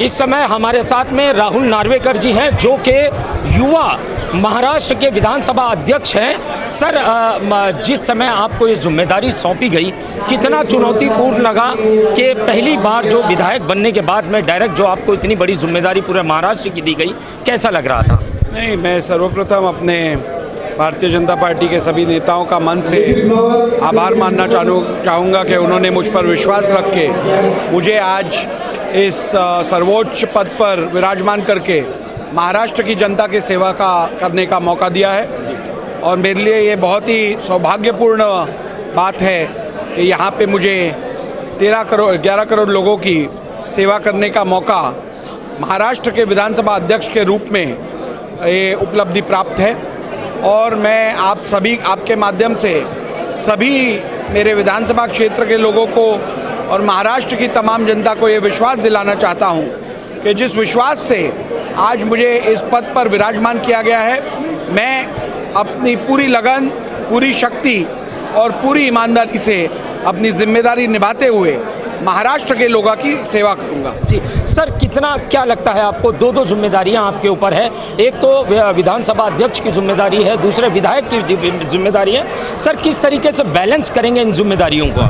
इस समय हमारे साथ में राहुल नार्वेकर जी हैं जो कि युवा महाराष्ट्र के विधानसभा अध्यक्ष हैं। सर, जिस समय आपको ये जिम्मेदारी सौंपी गई, कितना चुनौतीपूर्ण लगा कि पहली बार जो विधायक बनने के बाद में डायरेक्ट जो आपको इतनी बड़ी जिम्मेदारी पूरे महाराष्ट्र की दी गई, कैसा लग रहा था? नहीं, मैं सर्वप्रथम अपने भारतीय जनता पार्टी के सभी नेताओं का मन से आभार मानना चाहूँगा कि उन्होंने मुझ पर विश्वास रख के मुझे आज इस सर्वोच्च पद पर विराजमान करके महाराष्ट्र की जनता की सेवा करने का मौका दिया है। और मेरे लिए ये बहुत ही सौभाग्यपूर्ण बात है कि यहाँ पे मुझे 11 करोड़ लोगों की सेवा करने का मौका महाराष्ट्र के विधानसभा अध्यक्ष के रूप में ये उपलब्धि प्राप्त है। और मैं आपके माध्यम से सभी मेरे विधानसभा क्षेत्र के लोगों को और महाराष्ट्र की तमाम जनता को ये विश्वास दिलाना चाहता हूँ कि जिस विश्वास से आज मुझे इस पद पर विराजमान किया गया है, मैं अपनी पूरी लगन, पूरी शक्ति और पूरी ईमानदारी से अपनी जिम्मेदारी निभाते हुए महाराष्ट्र के लोगों की सेवा करूंगा। जी सर, क्या लगता है आपको? दो जिम्मेदारियां आपके ऊपर है। एक तो विधानसभा अध्यक्ष की जिम्मेदारी है, दूसरे विधायक की जिम्मेदारी है। सर, किस तरीके से बैलेंस करेंगे इन जिम्मेदारियों को?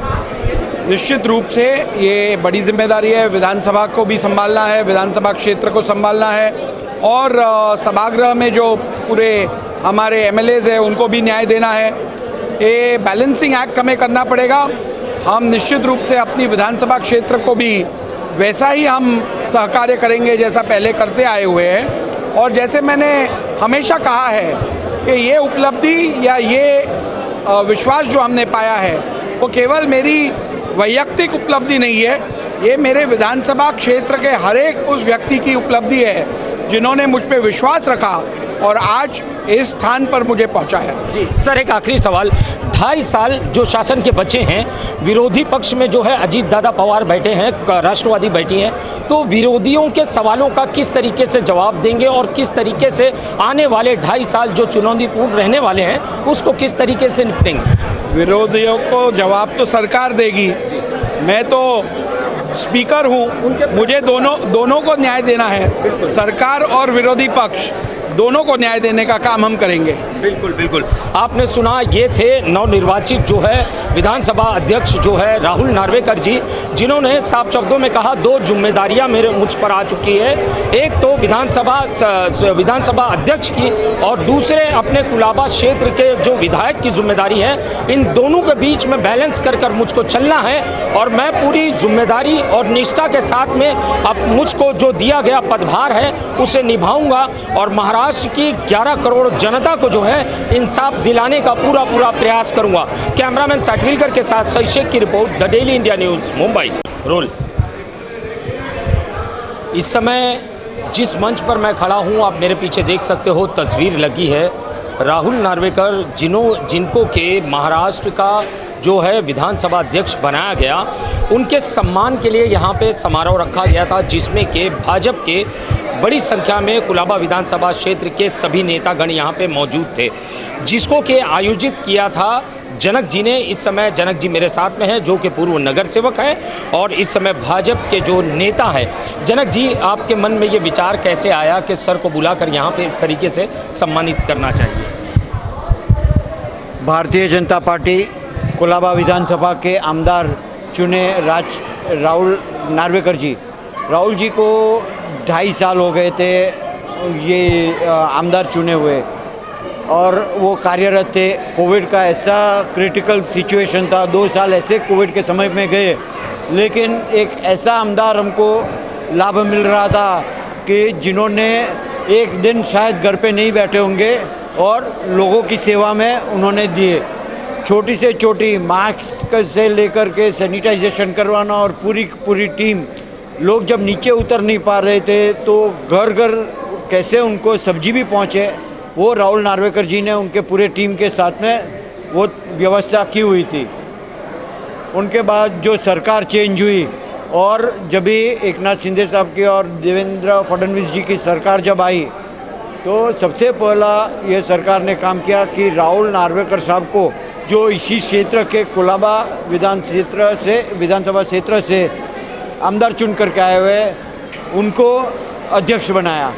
निश्चित रूप से ये बड़ी जिम्मेदारी है। विधानसभा को भी संभालना है, विधानसभा क्षेत्र को संभालना है और सभागृह में जो पूरे हमारे एमएलएज हैं उनको भी न्याय देना है। ये बैलेंसिंग एक्ट हमें करना पड़ेगा। हम निश्चित रूप से अपनी विधानसभा क्षेत्र को भी वैसा ही हम सहकार्य करेंगे जैसा पहले करते आए हुए हैं। और जैसे मैंने हमेशा कहा है कि ये उपलब्धि या ये विश्वास जो हमने पाया है वो केवल मेरी वैयक्तिक उपलब्धि नहीं है, ये मेरे विधानसभा क्षेत्र के हर एक उस व्यक्ति की उपलब्धि है जिन्होंने मुझ पे विश्वास रखा और आज इस स्थान पर मुझे पहुंचाया। जी सर, एक आखिरी सवाल। 2.5 साल जो शासन के बचे हैं, विरोधी पक्ष में जो है अजीत दादा पवार बैठे हैं, राष्ट्रवादी बैठी हैं, तो विरोधियों के सवालों का किस तरीके से जवाब देंगे और किस तरीके से आने वाले 2.5 साल जो चुनौतीपूर्ण रहने वाले हैं उसको किस तरीके से निपटेंगे? विरोधियों को जवाब तो सरकार देगी। मैं तो स्पीकर हूँ, मुझे दोनों को न्याय देना है। सरकार और विरोधी पक्ष दोनों को न्याय देने का काम हम करेंगे। बिल्कुल बिल्कुल, आपने सुना, ये थे नवनिर्वाचित जो है विधानसभा अध्यक्ष जो है राहुल नार्वेकर जी, जिन्होंने साफ शब्दों में कहा 2 जिम्मेदारियां मुझ पर आ चुकी है। एक तो विधानसभा अध्यक्ष की और दूसरे अपने कुलाबा क्षेत्र के जो विधायक की जिम्मेदारी है। इन दोनों के बीच में बैलेंस कर मुझको चलना है और मैं पूरी जिम्मेदारी और निष्ठा के साथ में अब मुझको जो दिया गया पदभार है उसे निभाऊंगा और महाराष्ट्र की 11 करोड़ जनता को जो है इंसाफ दिलाने का पूरा प्रयास करूंगा। कैमरामैन साटविलकर के साथ सही शेख की report, the daily India news, Mumbai. Role. इस समय जिस मंच पर मैं खड़ा हूं, आप मेरे पीछे देख सकते हो, तस्वीर लगी है राहुल नार्वेकर जिनको के महाराष्ट्र का जो है विधानसभा अध्यक्ष बनाया गया, उनके सम्मान के लिए यहाँ पे समारोह रखा गया था जिसमें के भाजपा के बड़ी संख्या में कुलाबा विधानसभा क्षेत्र के सभी नेतागण यहाँ पे मौजूद थे, जिसको के आयोजित किया था जनक जी ने। इस समय जनक जी मेरे साथ में हैं जो कि पूर्व नगर सेवक हैं और इस समय भाजपा के जो नेता हैं। जनक जी, आपके मन में ये विचार कैसे आया कि सर को बुलाकर यहाँ पे इस तरीके से सम्मानित करना चाहिए? भारतीय जनता पार्टी कुलाबा विधानसभा के आमदार चुने राहुल नार्वेकर जी, राहुल जी को 2.5 साल हो गए थे ये आमदार चुने हुए और वो कार्यरत थे। कोविड का ऐसा क्रिटिकल सिचुएशन था, 2 साल ऐसे कोविड के समय में गए, लेकिन एक ऐसा आमदार हमको लाभ मिल रहा था कि जिन्होंने एक दिन शायद घर पे नहीं बैठे होंगे और लोगों की सेवा में उन्होंने दिए। छोटी से छोटी मास्क से लेकर के सैनिटाइजेशन करवाना और पूरी टीम, लोग जब नीचे उतर नहीं पा रहे थे तो घर कैसे उनको सब्जी भी पहुँचे, वो राहुल नार्वेकर जी ने उनके पूरे टीम के साथ में वो व्यवस्था की हुई थी। उनके बाद जो सरकार चेंज हुई और जब भी एकनाथ शिंदे साहब की और देवेंद्र फडणवीस जी की सरकार जब आई तो सबसे पहला ये सरकार ने काम किया कि राहुल नार्वेकर साहब को, जो इसी क्षेत्र के कुलाबा विधानसभा क्षेत्र से आमदार चुन करके आए हुए, उनको अध्यक्ष बनाया।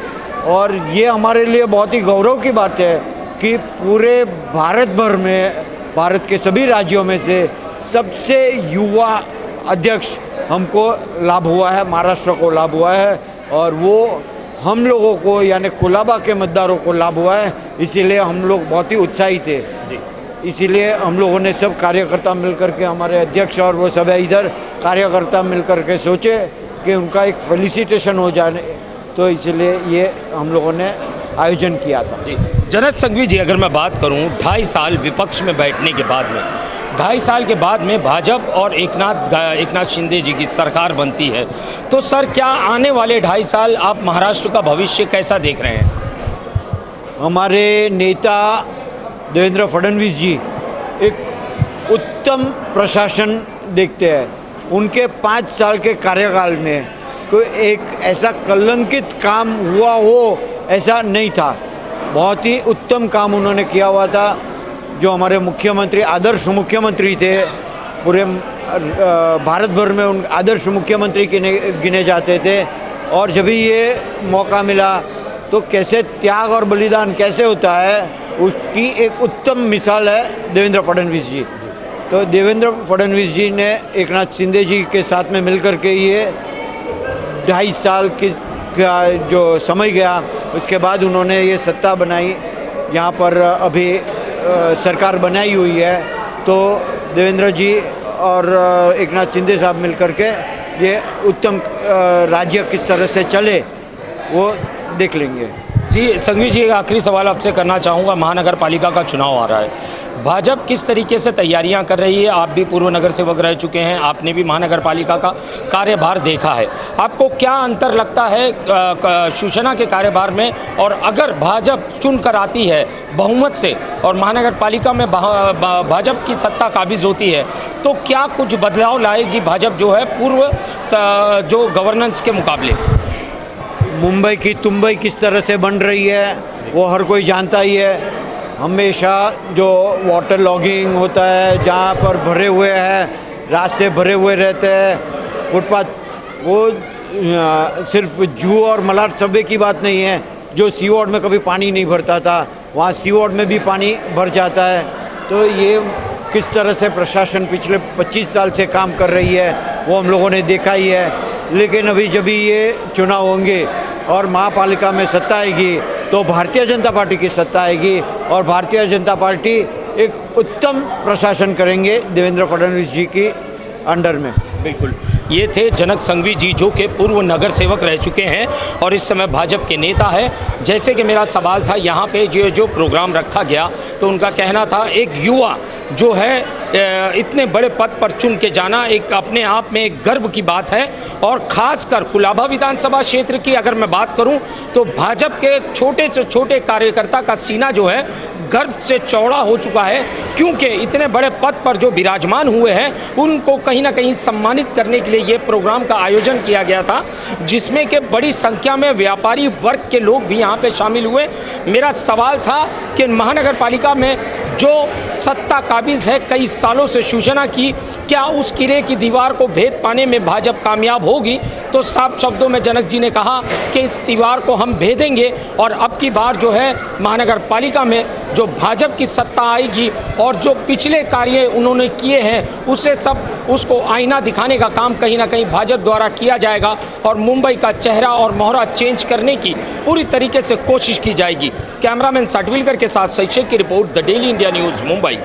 और ये हमारे लिए बहुत ही गौरव की बात है कि पूरे भारत भर में, भारत के सभी राज्यों में से सबसे युवा अध्यक्ष हमको लाभ हुआ है, महाराष्ट्र को लाभ हुआ है, और वो हम लोगों को यानी कुलाबा के मतदारों को लाभ हुआ है। इसीलिए हम लोग बहुत ही उत्साहित थे। इसीलिए हम लोगों ने सब कार्यकर्ता मिलकर के, हमारे अध्यक्ष और वो सब इधर कार्यकर्ता मिलकर के सोचे कि उनका एक फेलिसिटेशन हो जाए, तो इसलिए ये हम लोगों ने आयोजन किया था। जी जनक संघवी जी, अगर मैं बात करूं 2.5 साल विपक्ष में बैठने के बाद में, 2.5 साल के बाद में भाजपा और एकनाथ शिंदे जी की सरकार बनती है, तो सर क्या आने वाले 2.5 साल आप महाराष्ट्र का भविष्य कैसा देख रहे हैं? हमारे नेता देवेंद्र फडणवीस जी एक उत्तम प्रशासन देखते हैं। उनके 5 साल के कार्यकाल में कोई एक ऐसा कलंकित काम हुआ हो ऐसा नहीं था। बहुत ही उत्तम काम उन्होंने किया हुआ था। जो हमारे मुख्यमंत्री आदर्श मुख्यमंत्री थे, पूरे भारत भर में उन आदर्श मुख्यमंत्री गिने जाते थे। और जब भी ये मौका मिला तो कैसे त्याग और बलिदान कैसे होता है, उसकी एक उत्तम मिसाल है देवेंद्र फडणवीस जी। तो देवेंद्र फडणवीस जी ने एकनाथ शिंदे जी के साथ में मिलकर के ये 2.5 साल का जो समय गया, उसके बाद उन्होंने ये सत्ता बनाई। यहाँ पर अभी सरकार बनाई हुई है, तो देवेंद्र जी और एकनाथ शिंदे साहब मिलकर के ये उत्तम राज्य किस तरह से चले वो देख लेंगे। जी संघवी जी, एक आखिरी सवाल आपसे करना चाहूँगा। महानगर पालिका का चुनाव आ रहा है, भाजपा किस तरीके से तैयारियां कर रही है? आप भी पूर्व नगर सेवक रह चुके हैं, आपने भी महानगर पालिका का कार्यभार देखा है। आपको क्या अंतर लगता है शिवसेना के कार्यभार में? और अगर भाजपा चुनकर आती है बहुमत से और महानगर पालिका में भाजपा की सत्ता काबिज होती है, तो क्या कुछ बदलाव लाएगी भाजपा जो है पूर्व जो गवर्नेंस के मुकाबले? मुंबई की तुंबई किस तरह से बन रही है वो हर कोई जानता ही है। हमेशा जो वाटर लॉगिंग होता है, जहाँ पर भरे हुए हैं, रास्ते भरे हुए रहते हैं, फुटपाथ, वो सिर्फ जू और मलाड सबवे की बात नहीं है। जो सी वार्ड में कभी पानी नहीं भरता था, वहाँ सी वार्ड में भी पानी भर जाता है। तो ये किस तरह से प्रशासन पिछले 25 साल से काम कर रही है वो हम लोगों ने देखा ही है। लेकिन अभी जब भी ये चुनाव होंगे और महापालिका में सत्ता आएगी तो भारतीय जनता पार्टी की सत्ता आएगी, और भारतीय जनता पार्टी एक उत्तम प्रशासन करेंगे देवेंद्र फडणवीस जी की अंडर में। बिल्कुल, ये थे जनक संघवी जी, जो कि पूर्व नगर सेवक रह चुके हैं और इस समय भाजपा के नेता है। जैसे कि मेरा सवाल था यहाँ पे जो प्रोग्राम रखा गया, तो उनका कहना था एक युवा जो है इतने बड़े पद पर चुन के जाना एक अपने आप में एक गर्व की बात है। और ख़ासकर कुलाबा विधानसभा क्षेत्र की अगर मैं बात करूं तो भाजपा के छोटे से छोटे कार्यकर्ता का सीना जो है गर्व से चौड़ा हो चुका है, क्योंकि इतने बड़े पद पर जो विराजमान हुए हैं उनको कहीं ना कहीं सम्मानित करने के लिए ये प्रोग्राम का आयोजन किया गया था, जिसमें कि बड़ी संख्या में व्यापारी वर्ग के लोग भी यहाँ पे शामिल हुए। मेरा सवाल था कि महानगर पालिका में जो सत्ता काबिज है कई सालों से शिवसेना की, क्या उस किले की दीवार को भेद पाने में भाजपा कामयाब होगी? तो साफ शब्दों में जनक जी ने कहा कि इस दीवार को हम भेदेंगे और अब की बार जो है महानगर पालिका में जो भाजपा की सत्ता आएगी और जो पिछले कार्य उन्होंने किए हैं उससे सब उसको आईना दिखाने का काम कहीं ना कहीं भाजपा द्वारा किया जाएगा और मुंबई का चेहरा और मोहरा चेंज करने की पूरी तरीके से कोशिश की जाएगी। कैमरामैन साटविलकर के साथ शैक्षिक की report, the daily India news, Mumbai.